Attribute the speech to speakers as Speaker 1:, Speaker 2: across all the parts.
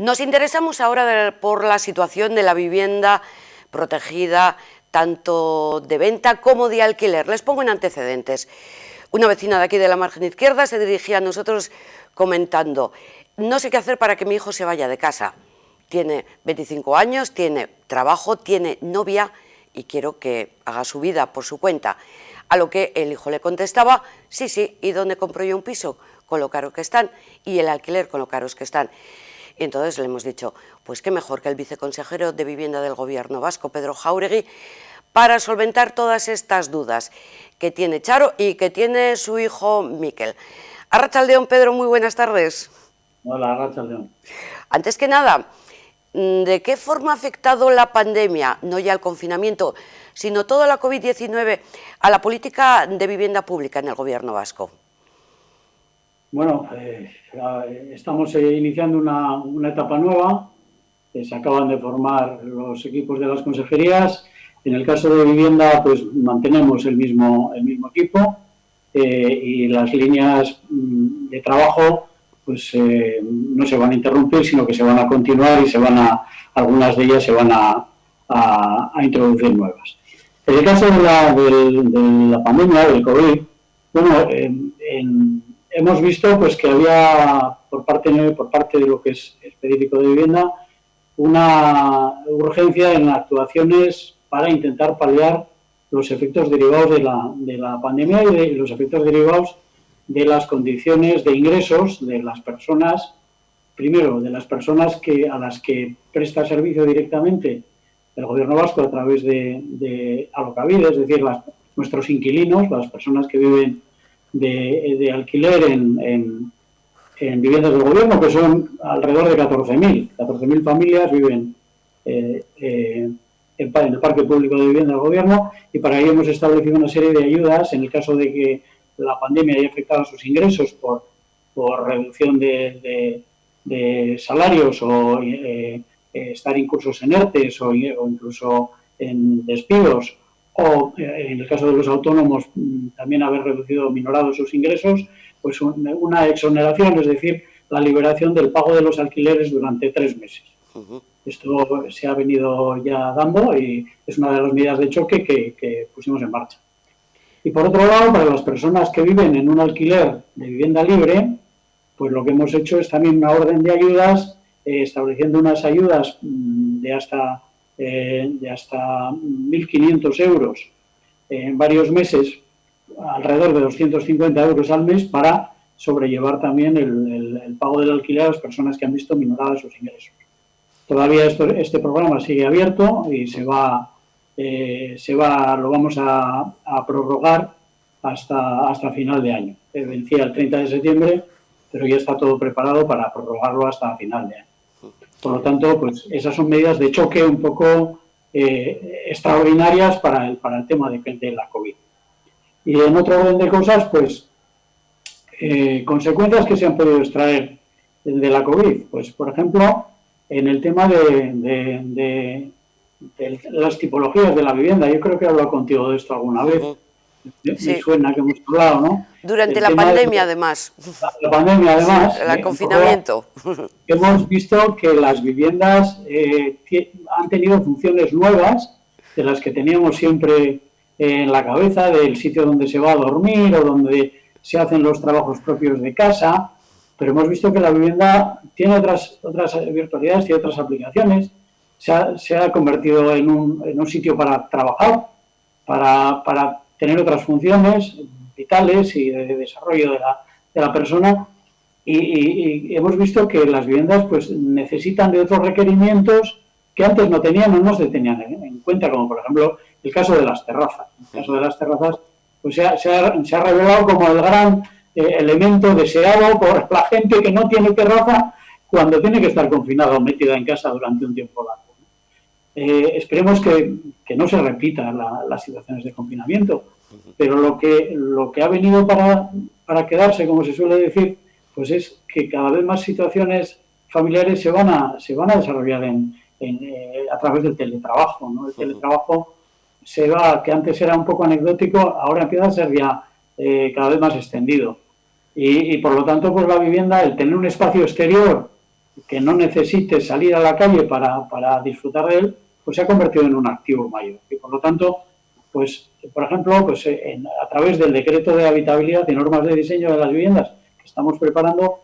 Speaker 1: Nos interesamos ahora por la situación de la vivienda protegida, tanto de venta como de alquiler. Les pongo en antecedentes. Una vecina de aquí de la margen izquierda se dirigía a nosotros comentando: no sé qué hacer para que mi hijo se vaya de casa. Tiene 25 años, tiene trabajo, tiene novia y quiero que haga su vida por su cuenta. A lo que el hijo le contestaba: sí, sí, ¿y dónde compro yo un piso? Con lo caro que están, y el alquiler con lo caros que están. Y entonces le hemos dicho, pues qué mejor que el viceconsejero de Vivienda del Gobierno vasco, Pedro Jáuregui, para solventar todas estas dudas que tiene Charo y que tiene su hijo Miquel. Arratsaldeon, Pedro, muy buenas tardes.
Speaker 2: Hola, Arratsaldeon.
Speaker 1: Antes que nada, ¿de qué forma ha afectado la pandemia, no ya el confinamiento, sino toda la COVID-19, a la política de vivienda pública en el Gobierno vasco?
Speaker 2: Bueno, estamos iniciando una etapa nueva. Se acaban de formar los equipos de las consejerías. En el caso de vivienda, pues mantenemos el mismo equipo y las líneas de trabajo pues no se van a interrumpir, sino que se van a continuar y algunas de ellas se van a introducir nuevas. En el caso de la pandemia, del COVID, bueno, hemos visto pues que había por parte de lo que es específico de vivienda una urgencia en actuaciones para intentar paliar los efectos derivados de la pandemia y de los efectos derivados de las condiciones de ingresos de las personas, primero de las personas a las que presta servicio directamente el Gobierno vasco a través de Alokabide, es decir, nuestros inquilinos, las personas que viven de alquiler en viviendas del Gobierno, que son alrededor de 14.000 familias viven en el Parque Público de Vivienda del Gobierno, y para ello hemos establecido una serie de ayudas en el caso de que la pandemia haya afectado a sus ingresos por reducción de salarios o estar incursos en ERTEs o incluso en despidos, o en el caso de los autónomos también haber reducido o minorado sus ingresos, pues una exoneración, es decir, la liberación del pago de los alquileres durante 3 meses. Esto se ha venido ya dando y es una de las medidas de choque que pusimos en marcha. Y por otro lado, para las personas que viven en un alquiler de vivienda libre, pues lo que hemos hecho es también una orden de ayudas, estableciendo unas ayudas de hasta 1.500 euros en varios meses, alrededor de 250 euros al mes, para sobrellevar también el pago del alquiler a las personas que han visto minorados sus ingresos. Todavía este programa sigue abierto y lo vamos a prorrogar hasta final de año. Vencía el 30 de septiembre, pero ya está todo preparado para prorrogarlo hasta final de año. Por lo tanto, pues esas son medidas de choque un poco extraordinarias para el tema de la COVID. Y en otro orden de cosas, pues consecuencias que se han podido extraer de la COVID. Pues, por ejemplo, en el tema de las tipologías de la vivienda. Yo creo que he hablado contigo de esto alguna vez. Me suena que hemos hablado, ¿no?
Speaker 1: Durante la pandemia, además.
Speaker 2: La pandemia, además.
Speaker 1: Sí, el confinamiento.
Speaker 2: Hemos visto que las viviendas han tenido funciones nuevas, de las que teníamos siempre en la cabeza, del sitio donde se va a dormir o donde se hacen los trabajos propios de casa, pero hemos visto que la vivienda tiene otras virtualidades y otras aplicaciones. Se ha convertido en un sitio para trabajar, para tener otras funciones vitales y de desarrollo de la persona, y hemos visto que las viviendas pues necesitan de otros requerimientos que antes no tenían o no se tenían en cuenta, como por ejemplo el caso de las terrazas. El caso de las terrazas pues se ha revelado como el gran elemento deseado por la gente que no tiene terraza cuando tiene que estar confinada o metida en casa durante un tiempo largo. Esperemos que no se repitan las situaciones de confinamiento, pero lo que ha venido para quedarse, como se suele decir, pues es que cada vez más situaciones familiares se van a desarrollar a través del teletrabajo, ¿no? El teletrabajo que antes era un poco anecdótico, ahora empieza a ser ya cada vez más extendido. Y por lo tanto, pues la vivienda, el tener un espacio exterior que no necesite salir a la calle para disfrutar de él, pues se ha convertido en un activo mayor. Y por lo tanto, pues, por ejemplo, pues a través del decreto de habitabilidad y normas de diseño de las viviendas que estamos preparando,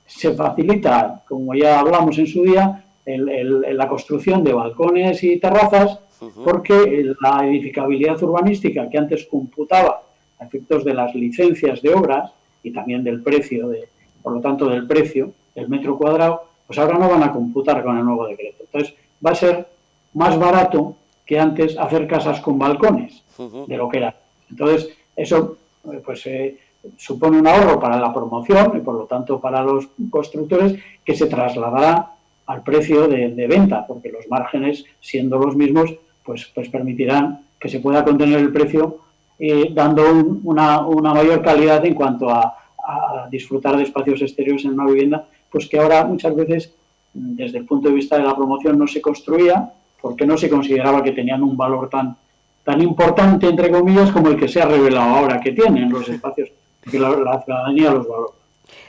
Speaker 2: se facilita, como ya hablamos en su día, la construcción de balcones y terrazas, porque la edificabilidad urbanística que antes computaba a efectos de las licencias de obras y también del precio, por lo tanto del precio del metro cuadrado, pues ahora no van a computar con el nuevo decreto. Entonces va a ser más barato que antes hacer casas con balcones de lo que era. Entonces eso pues supone un ahorro para la promoción y por lo tanto para los constructores, que se trasladará al precio de venta, porque los márgenes, siendo los mismos, pues permitirán que se pueda contener el precio, dando una mayor calidad en cuanto a disfrutar de espacios exteriores en una vivienda, pues que ahora muchas veces, desde el punto de vista de la promoción, no se construía porque no se consideraba que tenían un valor tan importante, entre comillas, como el que se ha revelado ahora que tienen los espacios, que la ciudadanía los valora.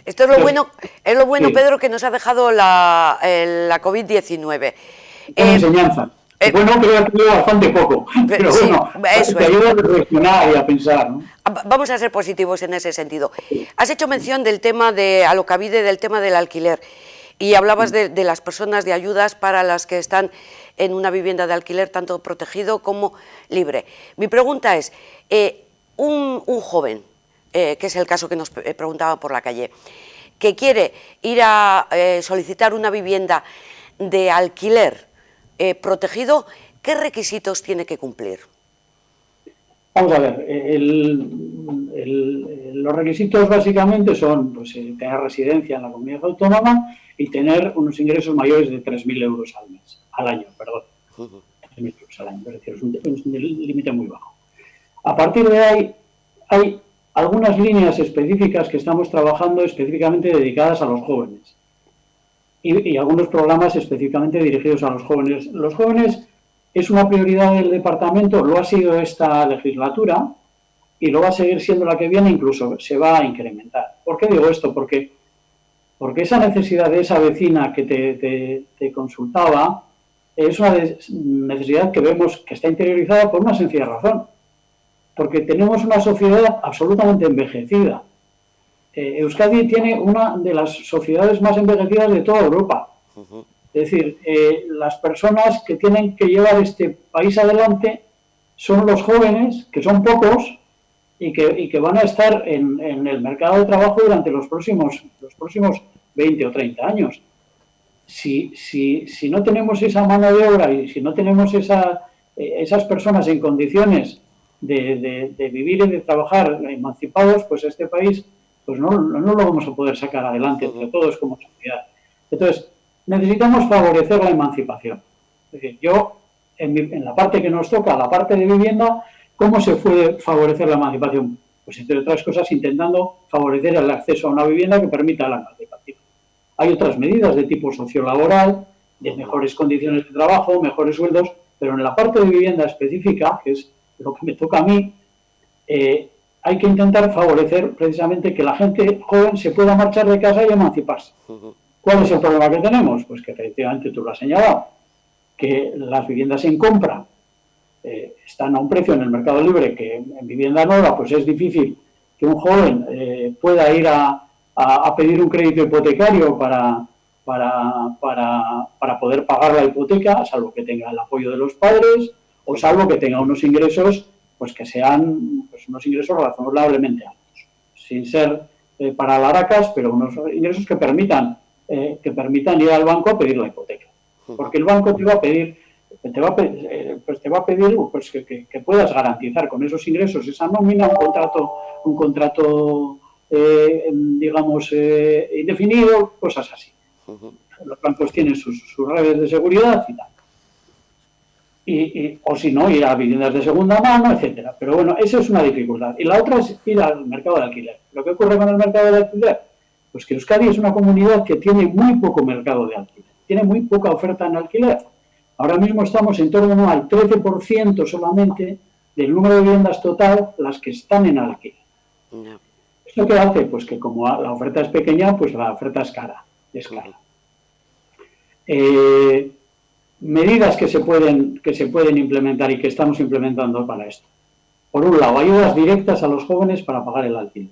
Speaker 1: Esto es lo bueno, sí, Pedro, que nos ha dejado la COVID-19.
Speaker 2: Una enseñanza. Bueno, creo que bastante poco, pero sí, bueno, te ayuda a reflexionar y a pensar, ¿no?
Speaker 1: Vamos a ser positivos en ese sentido. Has hecho mención del tema de Alokabide, del tema del alquiler, y hablabas de las personas, de ayudas para las que están en una vivienda de alquiler, tanto protegido como libre. Mi pregunta es, un joven, que es el caso que nos preguntaba por la calle, que quiere ir a solicitar una vivienda de alquiler protegido, ¿qué requisitos tiene que cumplir?
Speaker 2: Vamos a ver, los requisitos básicamente son pues, tener residencia en la comunidad autónoma y tener unos ingresos mayores de 3.000 euros al año, perdón. 3.000 euros al año, es decir, es un límite muy bajo. A partir de ahí, hay algunas líneas específicas que estamos trabajando específicamente dedicadas a los jóvenes. Y algunos programas específicamente dirigidos a los jóvenes. Los jóvenes es una prioridad del departamento, lo ha sido esta legislatura y lo va a seguir siendo la que viene, incluso se va a incrementar. ¿Por qué digo esto? Porque esa necesidad de esa vecina que te consultaba es una necesidad que vemos que está interiorizada por una sencilla razón. Porque tenemos una sociedad absolutamente envejecida. Euskadi tiene una de las sociedades más envejecidas de toda Europa. Es decir, las personas que tienen que llevar este país adelante son los jóvenes, que son pocos, y que van a estar en el mercado de trabajo durante los próximos 20 o 30 años. Si no tenemos esa mano de obra y si no tenemos esas personas en condiciones de vivir y de trabajar emancipados, pues este país pues no lo vamos a poder sacar adelante entre todos como sociedad. Entonces, necesitamos favorecer la emancipación. Es decir, yo, en la parte que nos toca, la parte de vivienda, ¿cómo se puede favorecer la emancipación? Pues, entre otras cosas, intentando favorecer el acceso a una vivienda que permita la emancipación. Hay otras medidas de tipo sociolaboral, de mejores condiciones de trabajo, mejores sueldos, pero en la parte de vivienda específica, que es lo que me toca a mí, hay que intentar favorecer precisamente que la gente joven se pueda marchar de casa y emanciparse. ¿Cuál es el problema que tenemos? Pues que efectivamente tú lo has señalado, que las viviendas en compra están a un precio en el mercado libre que en vivienda nueva pues es difícil que un joven pueda ir a pedir un crédito hipotecario para poder pagar la hipoteca, salvo que tenga el apoyo de los padres o salvo que tenga unos ingresos pues que sean pues, unos ingresos razonablemente altos, sin ser para laracas, pero unos ingresos que permitan ir al banco a pedir la hipoteca. Porque el banco te va a pedir pues, que puedas garantizar con esos ingresos esa nómina, un contrato digamos, indefinido, cosas así. Los bancos tienen sus redes de seguridad y tal. O si no, ir a viviendas de segunda mano, etcétera. Pero bueno, esa es una dificultad. Y la otra es ir al mercado de alquiler. ¿Lo que ocurre con el mercado de alquiler? Pues que Euskadi es una comunidad que tiene muy poco mercado de alquiler. Tiene muy poca oferta en alquiler. Ahora mismo estamos en torno al 13% solamente del número de viviendas total las que están en alquiler. No. ¿Esto qué hace? Pues que como la oferta es pequeña, pues la oferta es cara. Medidas que se pueden implementar y que estamos implementando para esto. Por un lado, ayudas directas a los jóvenes para pagar el alquiler.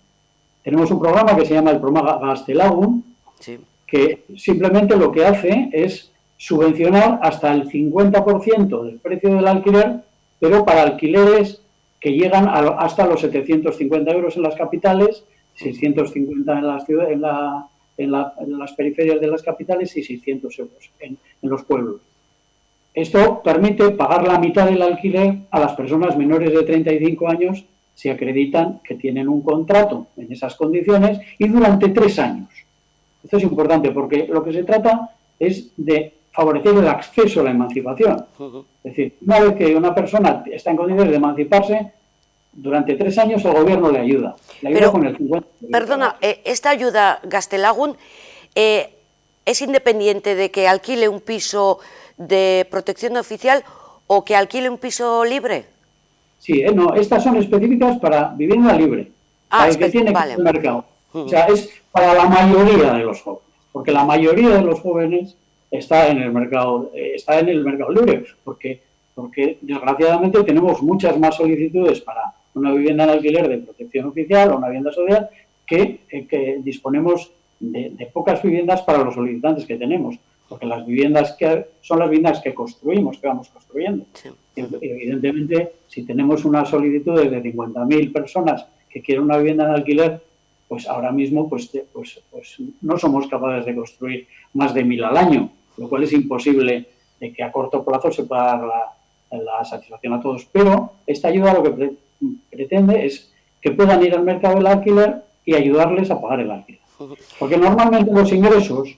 Speaker 2: Tenemos un programa que se llama el programa Gaztelagun, sí, que simplemente lo que hace es subvencionar hasta el 50% del precio del alquiler, pero para alquileres que llegan hasta los 750 euros en las capitales, 650 en las periferias de las capitales y 600 euros en los pueblos. Esto permite pagar la mitad del alquiler a las personas menores de 35 años si acreditan que tienen un contrato en esas condiciones y durante 3 años. Esto es importante porque lo que se trata es de favorecer el acceso a la emancipación. Es decir, una vez que una persona está en condiciones de emanciparse, durante 3 años el gobierno le ayuda. Le ayuda con el 50%.
Speaker 1: Perdona, esta ayuda Gaztelagun es independiente de que alquile un piso de protección oficial o que alquile un piso libre.
Speaker 2: Sí, no, estas son específicas para vivienda libre, para el que tiene que ir al mercado. O sea, es para la mayoría de los jóvenes, porque la mayoría de los jóvenes está en el mercado libre, porque desgraciadamente tenemos muchas más solicitudes para una vivienda en alquiler de protección oficial o una vivienda social que disponemos de pocas viviendas para los solicitantes que tenemos, porque las viviendas son las viviendas que construimos, que vamos construyendo. Sí. Evidentemente, si tenemos unas solicitudes de 50.000 personas que quieren una vivienda en alquiler, pues ahora mismo pues no somos capaces de construir más de 1.000 al año, lo cual es imposible de que a corto plazo se pueda dar la satisfacción a todos. Pero esta ayuda lo que pretende es que puedan ir al mercado del alquiler y ayudarles a pagar el alquiler. Porque normalmente los ingresos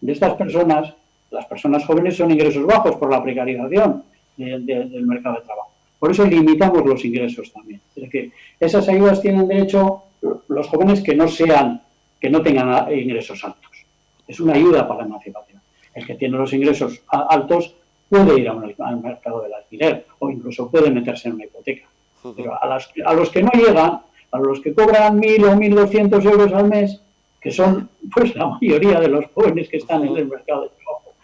Speaker 2: de estas personas, las personas jóvenes, son ingresos bajos por la precarización del mercado de trabajo. Por eso limitamos los ingresos también. Es decir, esas ayudas tienen derecho los jóvenes que no tengan ingresos altos. Es una ayuda para la emancipación. El que tiene los ingresos altos puede ir al mercado del alquiler o incluso puede meterse en una hipoteca. Pero a los que no llegan, a los que cobran 1.000 o 1.200 euros al mes, que son pues la mayoría de los jóvenes que están en el mercado de trabajo,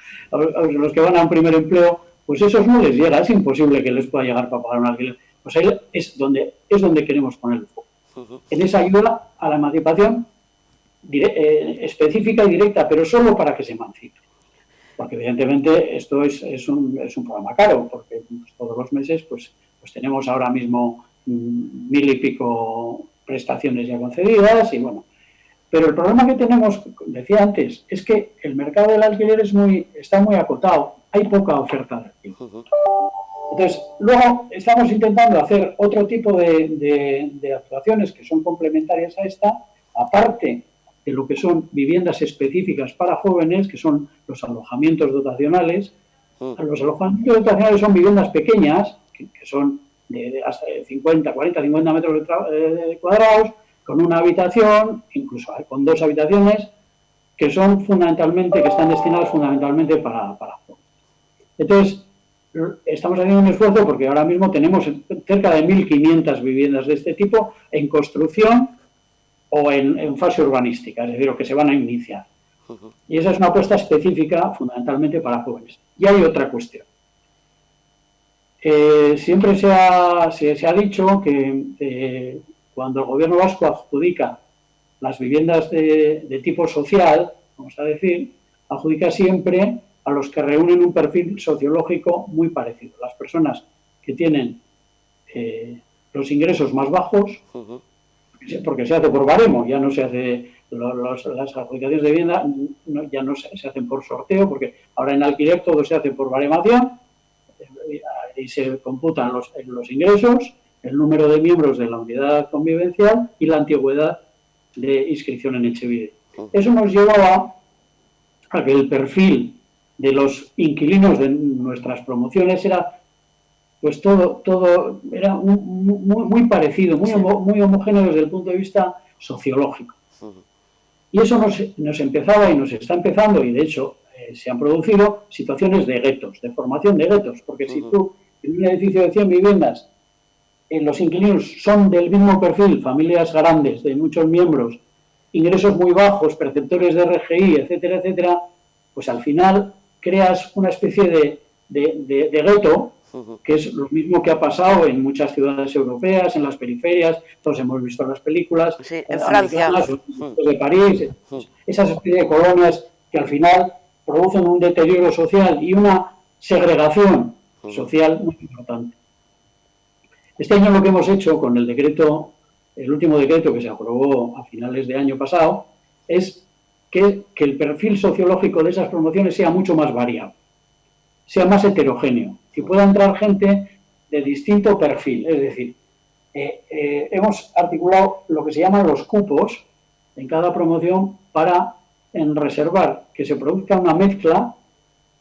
Speaker 2: a los que van a un primer empleo, pues esos no les llega, es imposible que les pueda llegar para pagar un alquiler. Pues ahí es donde queremos poner el foco. En esa ayuda a la emancipación específica y directa, pero solo para que se emancipe. Porque evidentemente esto es un programa caro, porque pues, todos los meses pues tenemos ahora mismo 1.000 y pico prestaciones ya concedidas y bueno. Pero el problema que tenemos, decía antes, es que el mercado del alquiler está muy acotado, hay poca oferta de alquiler. Entonces, luego estamos intentando hacer otro tipo de actuaciones que son complementarias a esta, aparte de lo que son viviendas específicas para jóvenes, que son los alojamientos dotacionales. Los alojamientos dotacionales son viviendas pequeñas, que son de hasta 50 metros cuadrados, con una habitación, incluso con 2 habitaciones, que están destinadas fundamentalmente para jóvenes. Entonces, estamos haciendo un esfuerzo porque ahora mismo tenemos cerca de 1.500 viviendas de este tipo en construcción o en fase urbanística, es decir, lo que se van a iniciar. Y esa es una apuesta específica fundamentalmente para jóvenes. Y hay otra cuestión. Siempre se ha dicho que cuando el gobierno vasco adjudica las viviendas de tipo social, vamos a decir, adjudica siempre a los que reúnen un perfil sociológico muy parecido. Las personas que tienen los ingresos más bajos, porque se hace por baremo, ya no se hace, las adjudicaciones de vivienda ya no se hacen por sorteo, porque ahora en alquiler todo se hace por baremación y se computan los ingresos, el número de miembros de la unidad convivencial y la antigüedad de inscripción en Etxebide. Eso nos llevaba a que el perfil de los inquilinos de nuestras promociones era pues todo era muy parecido, muy homogéneo desde el punto de vista sociológico. Y eso nos empezaba y nos está empezando, y de hecho se han producido situaciones de guetos, de formación de guetos, porque si tú en un edificio de 100 viviendas los inquilinos son del mismo perfil, familias grandes, de muchos miembros, ingresos muy bajos, perceptores de RGI, etcétera, etcétera, pues al final creas una especie de gueto, que es lo mismo que ha pasado en muchas ciudades europeas, en las periferias, todos hemos visto las películas,
Speaker 1: sí, en Francia,
Speaker 2: de París, esas especies de colonias que al final producen un deterioro social y una segregación social muy importante. Este año lo que hemos hecho con el decreto, el último decreto que se aprobó a finales de año pasado, es que el perfil sociológico de esas promociones sea mucho más variado, sea más heterogéneo, que pueda entrar gente de distinto perfil. Es decir, hemos articulado lo que se llaman los cupos en cada promoción para reservar que se produzca una mezcla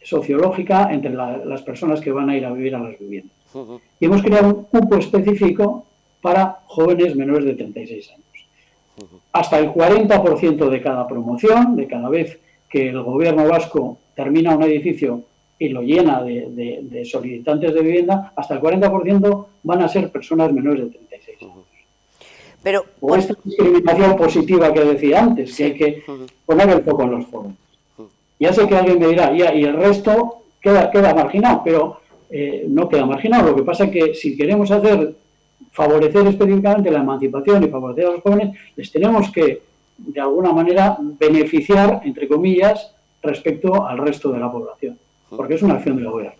Speaker 2: sociológica entre las personas que van a ir a vivir a las viviendas. Y hemos creado un cupo específico para jóvenes menores de 36 años. Hasta el 40% de cada promoción, de cada vez que el gobierno vasco termina un edificio y lo llena de solicitantes de vivienda, hasta el 40% van a ser personas menores de 36 años.
Speaker 1: Pero,
Speaker 2: o esta discriminación positiva que decía antes, que hay que poner el foco en los jóvenes. Ya sé que alguien me dirá, y el resto queda marginado, pero no queda marginado. Lo que pasa es que si queremos favorecer específicamente la emancipación y favorecer a los jóvenes, les tenemos que, de alguna manera, beneficiar, entre comillas, respecto al resto de la población, porque es una acción del gobierno.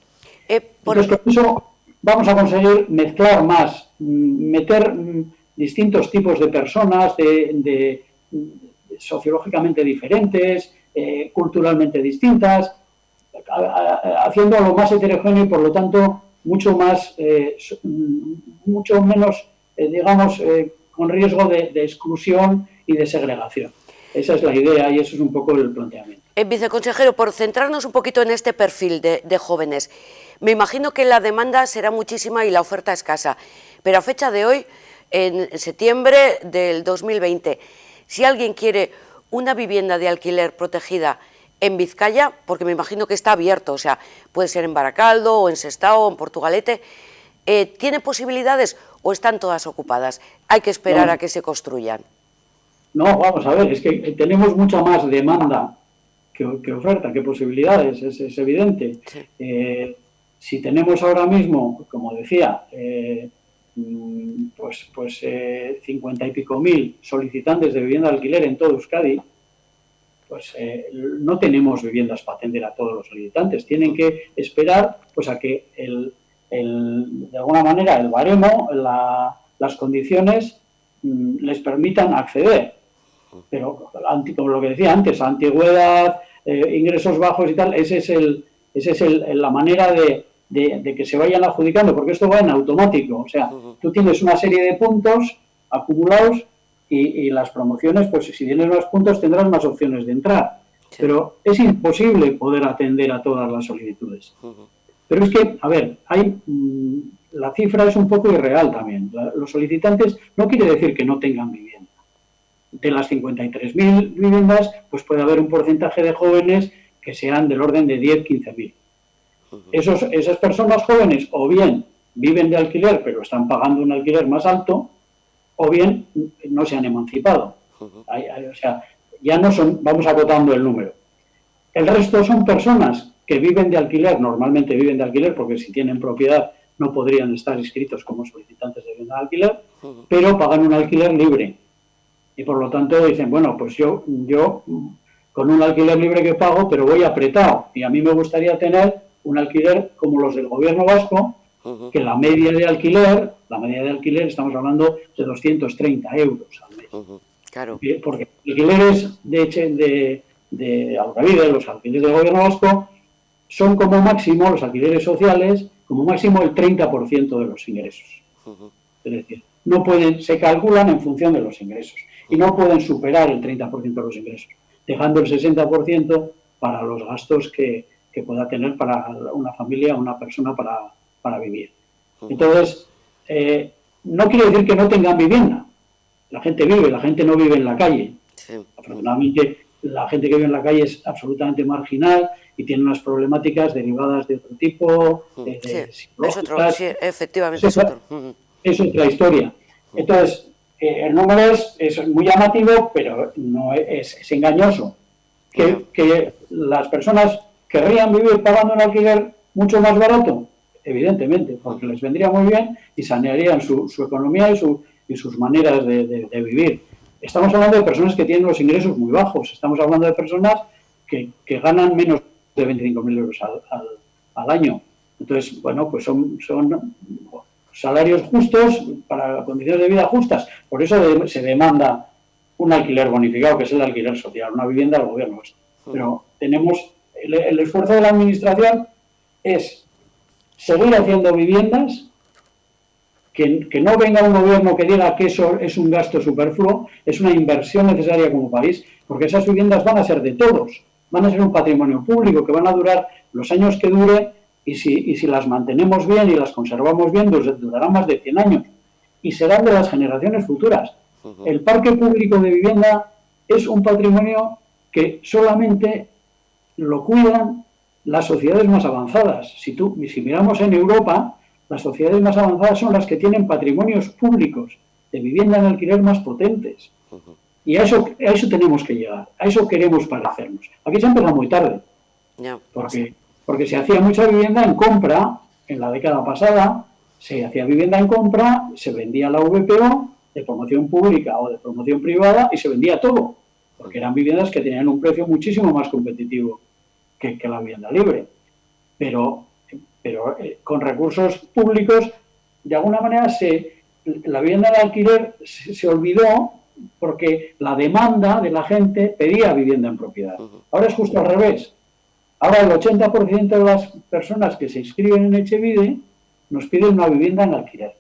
Speaker 2: Entonces, con eso vamos a conseguir mezclar más, meter distintos tipos de personas, sociológicamente diferentes, culturalmente distintas, haciéndolo más heterogéneo y, por lo tanto, mucho menos, digamos, con riesgo de exclusión y de segregación. Esa es la idea y eso es un poco el planteamiento.
Speaker 1: Viceconsejero, por centrarnos un poquito en este perfil de jóvenes, me imagino que la demanda será muchísima y la oferta escasa, pero a fecha de hoy, en septiembre del 2020, si alguien quiere una vivienda de alquiler protegida en Vizcaya, porque me imagino que está abierto, o sea, puede ser en Baracaldo o en Sestao o en Portugalete, ¿tiene posibilidades o están todas ocupadas? Hay que esperar a que se construyan.
Speaker 2: No, vamos a ver, es que tenemos mucha más demanda que oferta, que posibilidades, es evidente. Sí. Si tenemos ahora mismo, como decía, 50 y pico mil solicitantes de vivienda de alquiler en todo Euskadi, pues no tenemos viviendas para atender a todos los solicitantes. Tienen que esperar pues a que de alguna manera el baremo, las condiciones les permitan acceder. Pero, como lo que decía antes, antigüedad, ingresos bajos y tal, esa es la manera de que se vayan adjudicando, porque esto va en automático. O sea, tú tienes una serie de puntos acumulados y las promociones, pues si tienes más puntos tendrás más opciones de entrar. Sí. Pero es imposible poder atender a todas las solicitudes. Pero es que, a ver, la cifra es un poco irreal también. Los solicitantes no quiere decir que no tengan vivienda. De las 53.000 viviendas, pues puede haber un porcentaje de jóvenes que sean del orden de 10, 15.000. Esas personas jóvenes o bien viven de alquiler, pero están pagando un alquiler más alto, o bien no se han emancipado. O sea, ya no son, vamos acotando el número. El resto son personas que viven de alquiler, normalmente viven de alquiler, porque si tienen propiedad no podrían estar inscritos como solicitantes de vivienda de alquiler, pero pagan un alquiler libre. Y por lo tanto dicen, bueno, pues yo con un alquiler libre que pago, pero voy apretado. Y a mí me gustaría tener un alquiler como los del gobierno vasco, que la media de alquiler estamos hablando de 230 euros al mes.
Speaker 1: Claro.
Speaker 2: Porque alquileres de Alcavide, los alquileres del gobierno vasco, son como máximo, los alquileres sociales, como máximo el 30% de los ingresos. Es decir, se calculan en función de los ingresos y no pueden superar el 30% de los ingresos, dejando el 60% para los gastos que pueda tener para una familia o una persona para vivir. Entonces, no quiere decir que no tengan vivienda. La gente vive, la gente no vive en la calle. Sí. Afortunadamente, la gente que vive en la calle es absolutamente marginal y tiene unas problemáticas derivadas de otro tipo.
Speaker 1: Efectivamente es otro.
Speaker 2: Es otra historia. Entonces, el número es muy llamativo, pero no es engañoso. Que las personas ¿Querrían vivir pagando un alquiler mucho más barato? Evidentemente, porque les vendría muy bien y sanearían su economía y sus maneras de vivir. Estamos hablando de personas que tienen los ingresos muy bajos, estamos hablando de personas que ganan menos de 25.000 euros al año. Entonces, bueno, pues son salarios justos para condiciones de vida justas. Por eso se demanda un alquiler bonificado, que es el alquiler social, una vivienda del gobierno. Pero tenemos, el esfuerzo de la administración es seguir haciendo viviendas, que no venga un gobierno que diga que eso es un gasto superfluo, es una inversión necesaria como país, porque esas viviendas van a ser de todos, van a ser un patrimonio público que van a durar los años que dure, y si las mantenemos bien y las conservamos bien, pues durarán más de 100 años y serán de las generaciones futuras. El parque público de vivienda es un patrimonio que solamente lo cuidan las sociedades más avanzadas. Si miramos en Europa, las sociedades más avanzadas son las que tienen patrimonios públicos de vivienda en alquiler más potentes. Y a eso tenemos que llegar, a eso queremos parecernos. Aquí se ha empezado muy tarde, porque se hacía mucha vivienda en compra. En la década pasada se hacía vivienda en compra, se vendía la VPO de promoción pública o de promoción privada y se vendía todo, porque eran viviendas que tenían un precio muchísimo más competitivo que la vivienda libre. Pero con recursos públicos, de alguna manera, la vivienda de alquiler se olvidó porque la demanda de la gente pedía vivienda en propiedad. Ahora es justo al revés. Ahora el 80% de las personas que se inscriben en Etxebide nos piden una vivienda en alquiler,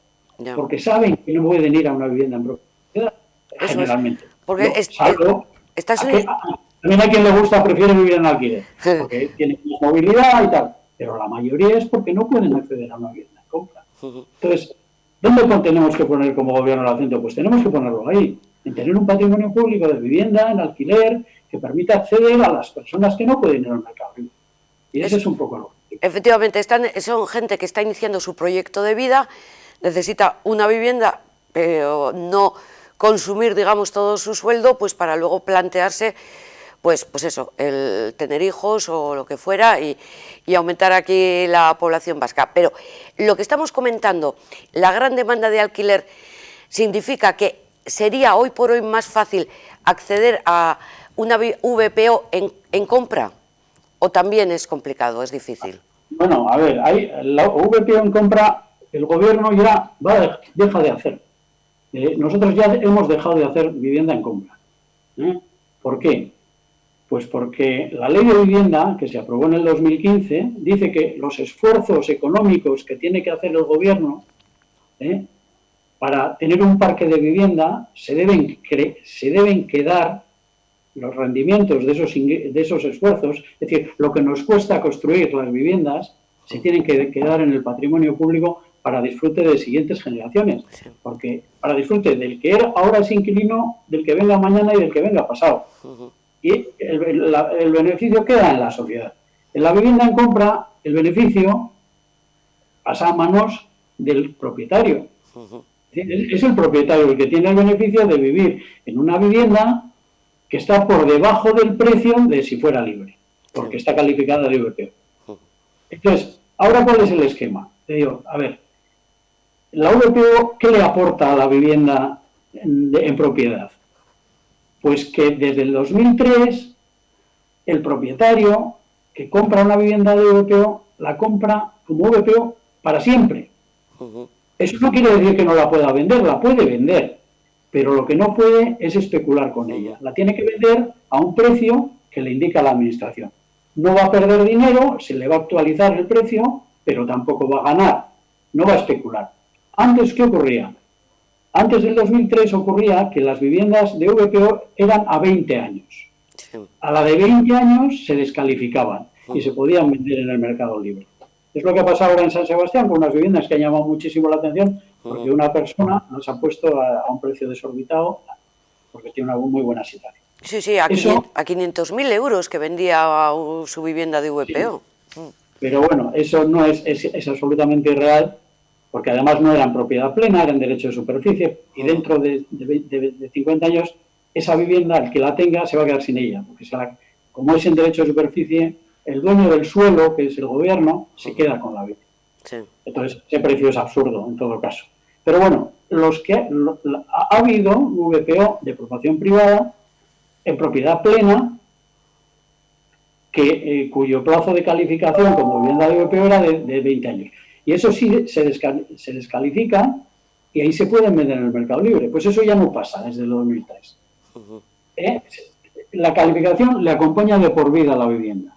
Speaker 2: porque saben que no pueden ir a una vivienda en propiedad, generalmente.
Speaker 1: Porque
Speaker 2: también hay quien le gusta, prefiere vivir en alquiler, porque tiene movilidad y tal, pero la mayoría es porque no pueden acceder a una vivienda en compra. Entonces, ¿dónde tenemos que poner como gobierno el acento? Pues tenemos que ponerlo ahí, en tener un patrimonio público de vivienda en alquiler que permita acceder a las personas que no pueden ir al mercado libre. Y ese es un poco lo que...
Speaker 1: Efectivamente, son gente que está iniciando su proyecto de vida, necesita una vivienda, pero no consumir, digamos, todo su sueldo, pues para luego plantearse, pues eso, el tener hijos o lo que fuera y aumentar aquí la población vasca. Pero lo que estamos comentando, la gran demanda de alquiler, significa que sería hoy por hoy más fácil acceder a una VPO en compra, o también es complicado, es difícil.
Speaker 2: Bueno, a ver, la VPO en compra, el gobierno ya deja de hacer. Nosotros ya hemos dejado de hacer vivienda en compra. ¿Por qué? Pues porque la ley de vivienda, que se aprobó en el 2015, dice que los esfuerzos económicos que tiene que hacer el gobierno para tener un parque de vivienda se deben quedar los rendimientos de esos esfuerzos, es decir, lo que nos cuesta construir las viviendas, se tienen que quedar en el patrimonio público para disfrute de siguientes generaciones, porque para disfrute del que ahora es inquilino, del que venga mañana y del que venga pasado. Y el beneficio queda en la sociedad. En la vivienda en compra, el beneficio pasa a manos del propietario. Es el propietario el que tiene el beneficio de vivir en una vivienda que está por debajo del precio de si fuera libre, porque está calificada de VPO. Entonces, ¿ahora cuál es el esquema? Te digo, a ver, la VPO, ¿qué le aporta a la vivienda en propiedad? Pues que desde el 2003, el propietario que compra una vivienda de VPO, la compra como VPO para siempre. Eso no quiere decir que no la pueda vender, la puede vender, pero lo que no puede es especular con ella. La tiene que vender a un precio que le indica la administración. No va a perder dinero, se le va a actualizar el precio, pero tampoco va a ganar, no va a especular. Antes, ¿qué ocurría? Antes del 2003 ocurría que las viviendas de VPO eran a 20 años. A la de 20 años se descalificaban y se podían vender en el mercado libre. Es lo que ha pasado ahora en San Sebastián con unas viviendas que han llamado muchísimo la atención porque una persona nos ha puesto a un precio desorbitado porque tiene una muy buena situación.
Speaker 1: Sí, a 500.000 euros que vendía su vivienda de VPO.
Speaker 2: Sí. Pero bueno, eso no es absolutamente irreal, porque además no eran propiedad plena, eran derecho de superficie, y dentro de 50 años, esa vivienda, el que la tenga, se va a quedar sin ella, porque como es en derecho de superficie, el dueño del suelo, que es el gobierno, se queda con la vivienda.
Speaker 1: Sí.
Speaker 2: Entonces, ese precio es absurdo en todo caso. Pero bueno, ha habido VPO de promoción privada en propiedad plena cuyo plazo de calificación como vivienda de VPO era de 20 años. Y eso sí se descalifica y ahí se pueden vender en el mercado libre. Pues eso ya no pasa desde el 2003. La calificación le acompaña de por vida a la vivienda.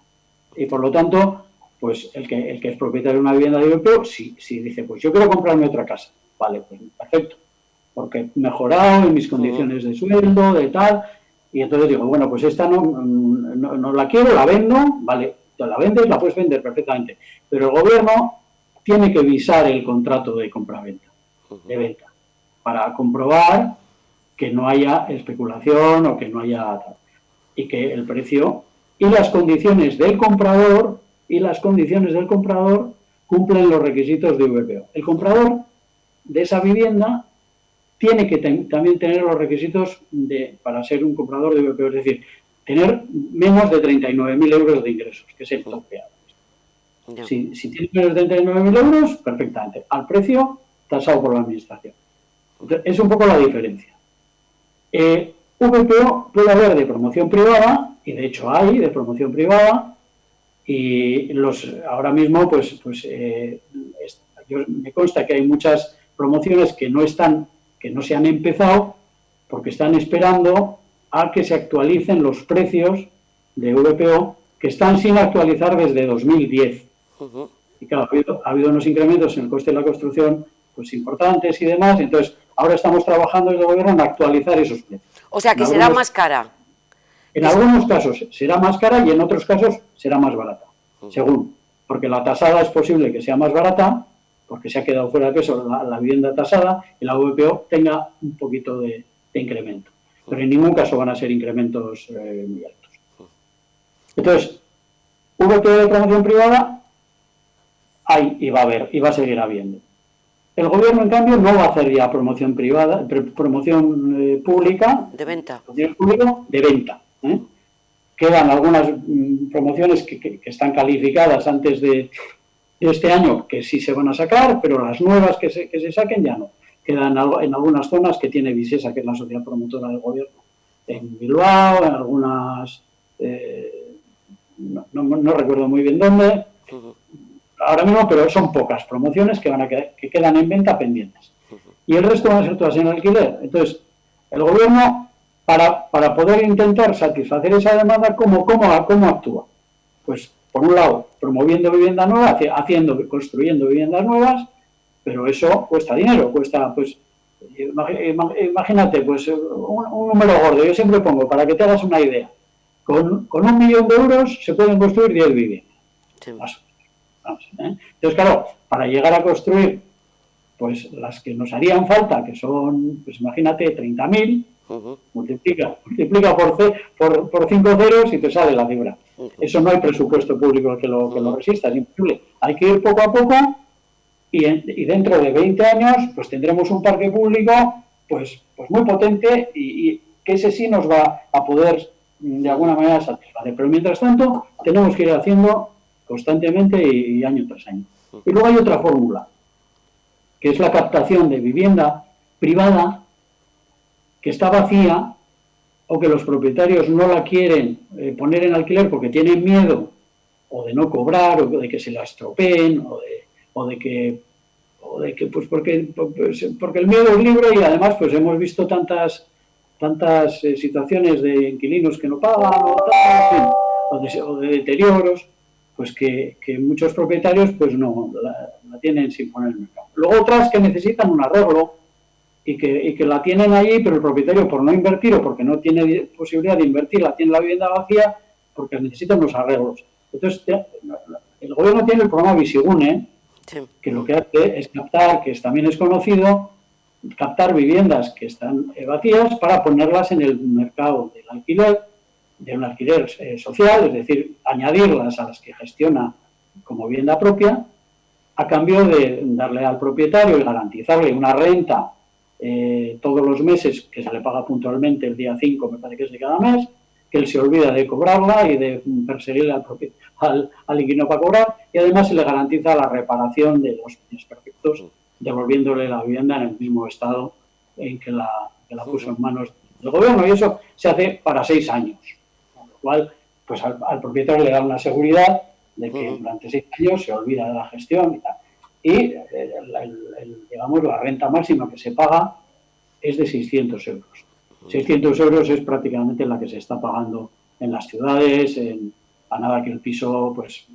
Speaker 2: Y por lo tanto, pues el que es propietario de una vivienda de VPO, si dice, pues yo quiero comprarme otra casa. Vale, pues perfecto. Porque he mejorado en mis condiciones de sueldo, de tal. Y entonces digo, bueno, pues esta no la quiero, la vendo. Vale, te la vendes, la puedes vender perfectamente. Pero el gobierno tiene que visar el contrato de compra-venta, de venta, para comprobar que no haya especulación o que no haya... y que el precio y las condiciones del comprador cumplen los requisitos de VPO. El comprador de esa vivienda tiene que también tener los requisitos para ser un comprador de VPO, es decir, tener menos de 39.000 euros de ingresos, que es el tope. Si tienes menos de 39.000 euros, perfectamente. Al precio tasado por la administración. Entonces, es un poco la diferencia. VPO puede haber de promoción privada, y de hecho hay de promoción privada, y ahora mismo me consta que hay muchas promociones que no se han empezado porque están esperando a que se actualicen los precios de VPO que están sin actualizar desde 2010. Y claro, ha habido unos incrementos en el coste de la construcción pues importantes y demás, entonces ahora estamos trabajando desde el gobierno en actualizar esos precios.
Speaker 1: O sea, que será más cara.
Speaker 2: En algunos casos será más cara y en otros casos será más barata, según. Porque la tasada es posible que sea más barata, porque se ha quedado fuera de peso la vivienda tasada, y la VPO tenga un poquito de incremento. Pero en ningún caso van a ser incrementos muy altos. Entonces, VPO de promoción privada hay y va a haber, y va a seguir habiendo. El gobierno, en cambio, no va a hacer ya promoción privada, promoción pública.
Speaker 1: De venta.
Speaker 2: De venta. Quedan algunas promociones que están calificadas antes de este año, que sí se van a sacar, pero las nuevas que se saquen ya no. Quedan en algunas zonas que tiene Visesa, que es la sociedad promotora del gobierno. En Bilbao, en algunas... no recuerdo muy bien dónde... Ahora mismo, pero son pocas promociones que quedan en venta pendientes. Y el resto van a ser todas en alquiler. Entonces, el gobierno, para poder intentar satisfacer esa demanda, ¿cómo actúa? Pues, por un lado, promoviendo vivienda nueva, construyendo viviendas nuevas, pero eso cuesta dinero, pues, imagínate, pues, un número gordo. Yo siempre pongo, para que te hagas una idea, con 1 millón de euros se pueden construir 10 viviendas. Sí. Entonces, claro, para llegar a construir pues las que nos harían falta, que son, pues imagínate, 30.000, multiplica por 5 ceros y te sale la cifra. Eso no hay presupuesto público que lo resista, es imposible. Hay que ir poco a poco y dentro de 20 años pues tendremos un parque público pues muy potente y que ese sí nos va a poder de alguna manera satisfacer. Pero mientras tanto tenemos que ir haciendo constantemente y año tras año. Y luego hay otra fórmula, que es la captación de vivienda privada que está vacía o que los propietarios no la quieren poner en alquiler porque tienen miedo o de no cobrar o de que se la estropeen o de que pues porque el miedo es libre y además pues hemos visto tantas situaciones de inquilinos que no pagan o de deterioros, pues que muchos propietarios pues no la tienen sin poner en el mercado. Luego otras que necesitan un arreglo y que la tienen ahí, pero el propietario por no invertir o porque no tiene posibilidad de invertir, la tiene la vivienda vacía porque necesitan los arreglos. Entonces el gobierno tiene el programa Bizigune, que lo que hace es captar, que también es conocido, captar viviendas que están vacías para ponerlas en el mercado del alquiler, de un alquiler social, es decir, añadirlas a las que gestiona como vivienda propia, a cambio de darle al propietario y garantizarle una renta todos los meses, que se le paga puntualmente el día 5, me parece que es de cada mes, que él se olvida de cobrarla y de perseguir al inquilino para cobrar, y además se le garantiza la reparación de los desperfectos, devolviéndole la vivienda en el mismo estado en que la puso en manos del gobierno, y eso se hace para 6 años, con lo cual pues al propietario le da una seguridad de que durante 6 años se olvida de la gestión y tal. Y digamos, la renta máxima que se paga es de 600 euros. 600 euros es prácticamente la que se está pagando en las ciudades, a nada que el piso pues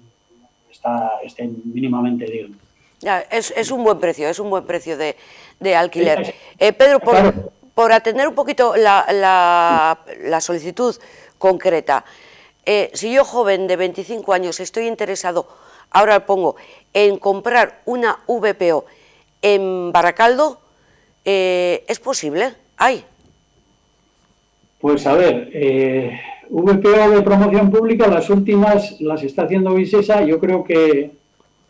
Speaker 2: esté mínimamente digno.
Speaker 1: Ya, es un buen precio de alquiler. Pedro, por atender un poquito la solicitud concreta, si yo, joven de 25 años, estoy interesado, ahora pongo, en comprar una VPO en Baracaldo, ¿es posible? ¿Hay?
Speaker 2: Pues a ver, VPO de promoción pública, las últimas las está haciendo Visesa, yo creo que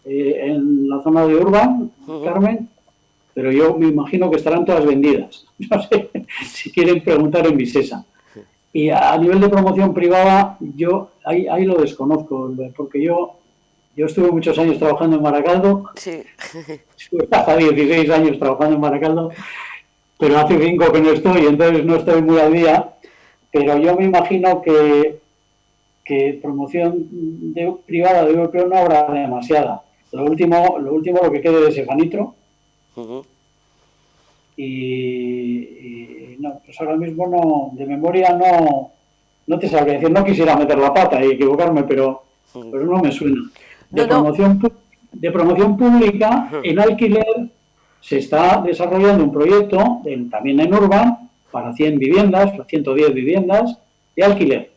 Speaker 2: en la zona de Urban, Carmen, pero yo me imagino que estarán todas vendidas. No sé si quieren preguntar en Visesa. Y a nivel de promoción privada, yo ahí lo desconozco, porque yo estuve muchos años trabajando en Baracaldo,
Speaker 1: sí.
Speaker 2: Estuve hasta 16 años trabajando en Baracaldo, pero hace 5 que no estoy, entonces no estoy muy al día, pero yo me imagino que promoción privada de VPO no habrá demasiada. Lo último lo que quede de Sefanitro, y no, pues ahora mismo no, de memoria no te sabría decir, no quisiera meter la pata y equivocarme, pero no me suena. De promoción pública, en alquiler, se está desarrollando un proyecto, también en Urban, para 100 viviendas, para 110 viviendas, de alquiler,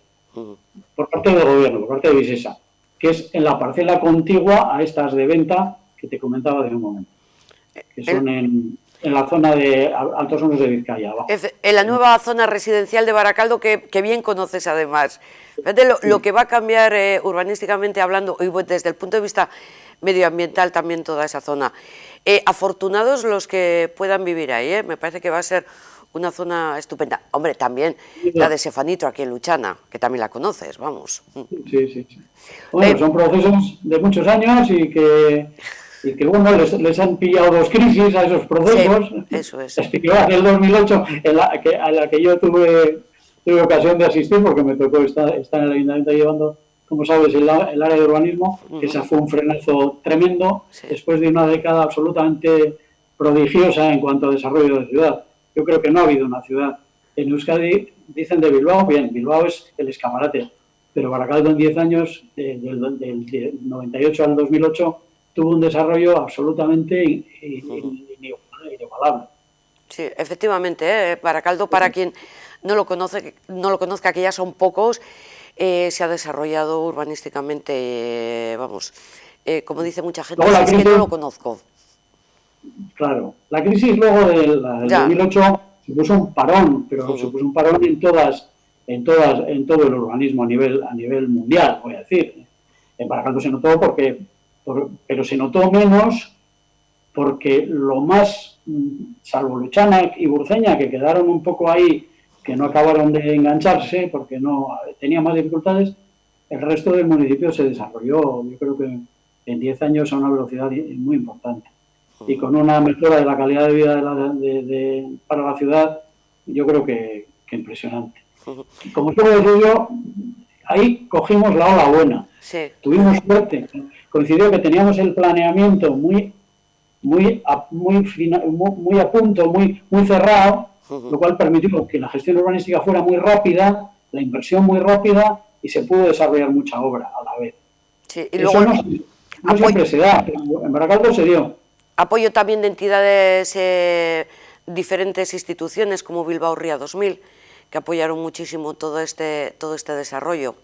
Speaker 2: por parte del gobierno, por parte de Visesa, que es en la parcela contigua a estas de venta que te comentaba de un momento, que son en la zona de Altos Hornos de Vizcaya. Abajo.
Speaker 1: En la nueva zona residencial de Baracaldo, que bien conoces además. Fíjate lo que va a cambiar urbanísticamente hablando, y desde el punto de vista medioambiental también toda esa zona. Afortunados los que puedan vivir ahí, me parece que va a ser una zona estupenda. Hombre, también la de Sefanitro aquí en Luchana, que también la conoces, vamos.
Speaker 2: Sí. Bueno, son procesos de muchos años y que bueno, les han pillado 2 crisis a esos procesos.
Speaker 1: Sí, eso es.
Speaker 2: La del 2008, a la que yo tuve ocasión de asistir, porque me tocó estar en el ayuntamiento llevando, como sabes, el área de urbanismo, que esa fue un frenazo tremendo, después de una década absolutamente prodigiosa en cuanto a desarrollo de ciudad. Yo creo que no ha habido una ciudad. En Euskadi dicen de Bilbao, bien, Bilbao es el escaparate, pero Baracaldo en 10 años, del 98 al 2008, tuvo un desarrollo absolutamente inigualable.
Speaker 1: Sí, efectivamente, Baracaldo, para quien no lo conozca, que ya son pocos, se ha desarrollado urbanísticamente, como dice mucha gente, es que no lo conozco.
Speaker 2: Claro, la crisis luego del 2008 supuso un parón, pero supuso un parón en todo el urbanismo a nivel mundial, voy a decir. En Baracaldo se notó pero se notó menos porque lo más, salvo Luchana y Burceña, que quedaron un poco ahí, que no acabaron de engancharse porque no tenía más dificultades, el resto del municipio se desarrolló, yo creo que en 10 años a una velocidad muy importante. Y con una mejora de la calidad de vida para la ciudad, yo creo que impresionante. Como suelo decir yo, ahí cogimos la ola buena.
Speaker 1: Sí.
Speaker 2: Tuvimos suerte. Coincidió que teníamos el planeamiento muy a punto, muy cerrado, lo cual permitió que la gestión urbanística fuera muy rápida, la inversión muy rápida y se pudo desarrollar mucha obra a la vez.
Speaker 1: Sí, y luego
Speaker 2: eso no siempre se da, pero en Baracaldo se dio.
Speaker 1: Apoyo también de entidades, diferentes instituciones como Bilbao Ría 2000, que apoyaron muchísimo todo este desarrollo.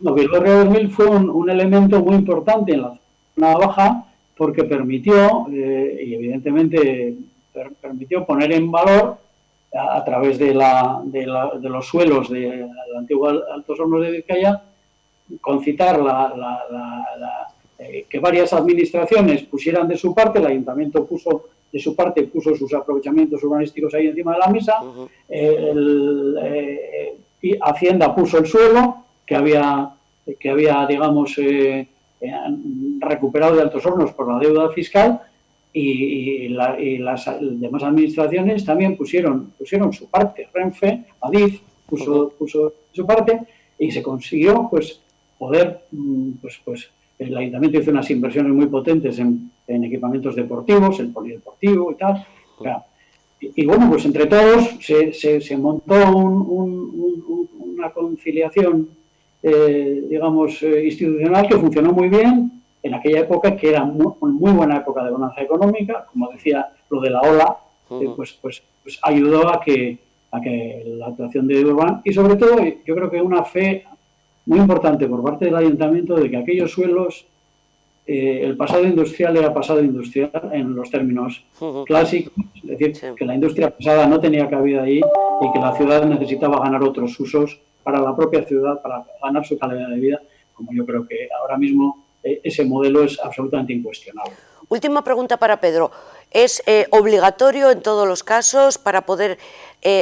Speaker 2: No, Bilbao Ría 2000 fue un elemento muy importante en la zona baja porque permitió, y evidentemente permitió poner en valor a través de los suelos de la antigua Altos Hornos de Vizcaya, concitar que varias administraciones pusieran de su parte, el ayuntamiento puso de su parte, puso sus aprovechamientos urbanísticos ahí encima de la mesa, y Hacienda puso el suelo que había digamos, recuperado de Altos Hornos por la deuda fiscal, y las demás administraciones también pusieron su parte. Renfe, Adif, puso su parte, y se consiguió pues poder, el ayuntamiento hizo unas inversiones muy potentes en equipamientos deportivos, el polideportivo y tal. Y bueno, pues entre todos se montó una conciliación, digamos, institucional, que funcionó muy bien en aquella época, que era muy buena época de bonanza económica. Como decía, lo de la ola, pues ayudó a que la actuación de Urban, y sobre todo yo creo que una fe muy importante por parte del ayuntamiento de que aquellos suelos, el pasado industrial era pasado industrial en los términos clásicos, es decir, que la industria pesada no tenía cabida ahí y que la ciudad necesitaba ganar otros usos para la propia ciudad, para ganar su calidad de vida, como yo creo que ahora mismo ese modelo es absolutamente incuestionable.
Speaker 1: Última pregunta para Pedro. ¿Es obligatorio en todos los casos para poder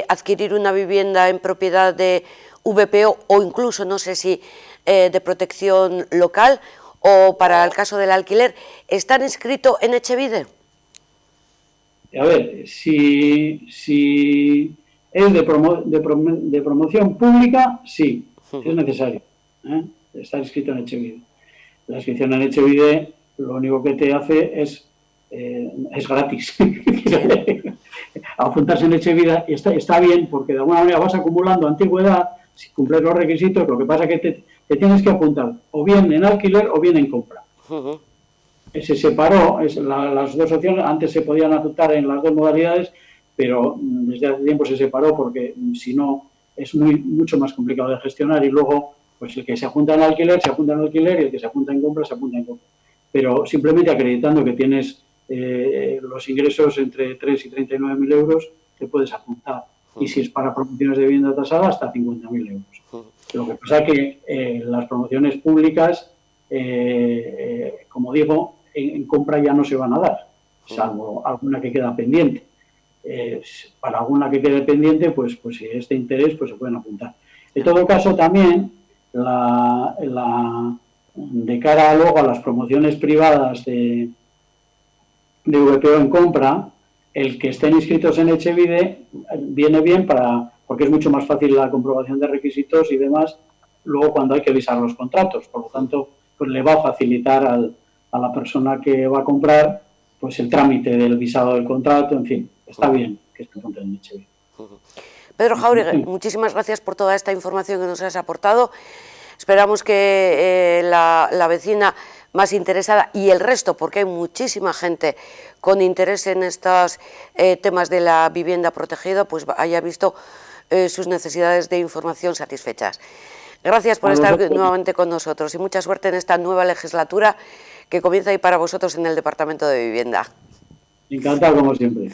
Speaker 1: adquirir una vivienda en propiedad de VPO o incluso, no sé si, de protección local, o para el caso del alquiler, estar inscrito en Etxebide?
Speaker 2: A ver, si es de promoción pública, sí, es necesario estar inscrito en Etxebide. La inscripción en Etxebide lo único que te hace es gratis. Apuntarse en Etxebide está bien, porque de alguna manera vas acumulando antigüedad, si cumples los requisitos. Lo que pasa es que te tienes que apuntar o bien en alquiler o bien en compra. Se separó, las dos opciones, antes se podían aceptar en las dos modalidades, pero desde hace tiempo se separó, porque si no es mucho más complicado de gestionar, y luego pues el que se apunta en alquiler se apunta en alquiler, y el que se apunta en compra se apunta en compra. Pero simplemente acreditando que tienes los ingresos entre 3 y 39.000 euros, te puedes apuntar. Y si es para promociones de vivienda tasada, hasta 50.000 euros. Lo que pasa es que las promociones públicas, como digo, en compra ya no se van a dar, salvo alguna que queda pendiente. Para alguna que quede pendiente, pues si es de interés, pues se pueden apuntar. En todo caso, también, de cara luego a las promociones privadas de VPO en compra, el que estén inscritos en Etxebide viene bien porque es mucho más fácil la comprobación de requisitos y demás luego cuando hay que visar los contratos. Por lo tanto, pues le va a facilitar a la persona que va a comprar pues el trámite del visado del contrato. En fin, está bien que esté en Etxebide.
Speaker 1: Pedro Jáuregui, muchísimas gracias por toda esta información que nos has aportado. Esperamos que la vecina más interesada y el resto, porque hay muchísima gente con interés en estos temas de la vivienda protegida, pues haya visto sus necesidades de información satisfechas. Gracias por estar nuevamente con nosotros y mucha suerte en esta nueva legislatura que comienza ahí para vosotros en el Departamento de Vivienda.
Speaker 2: Encantado, como siempre.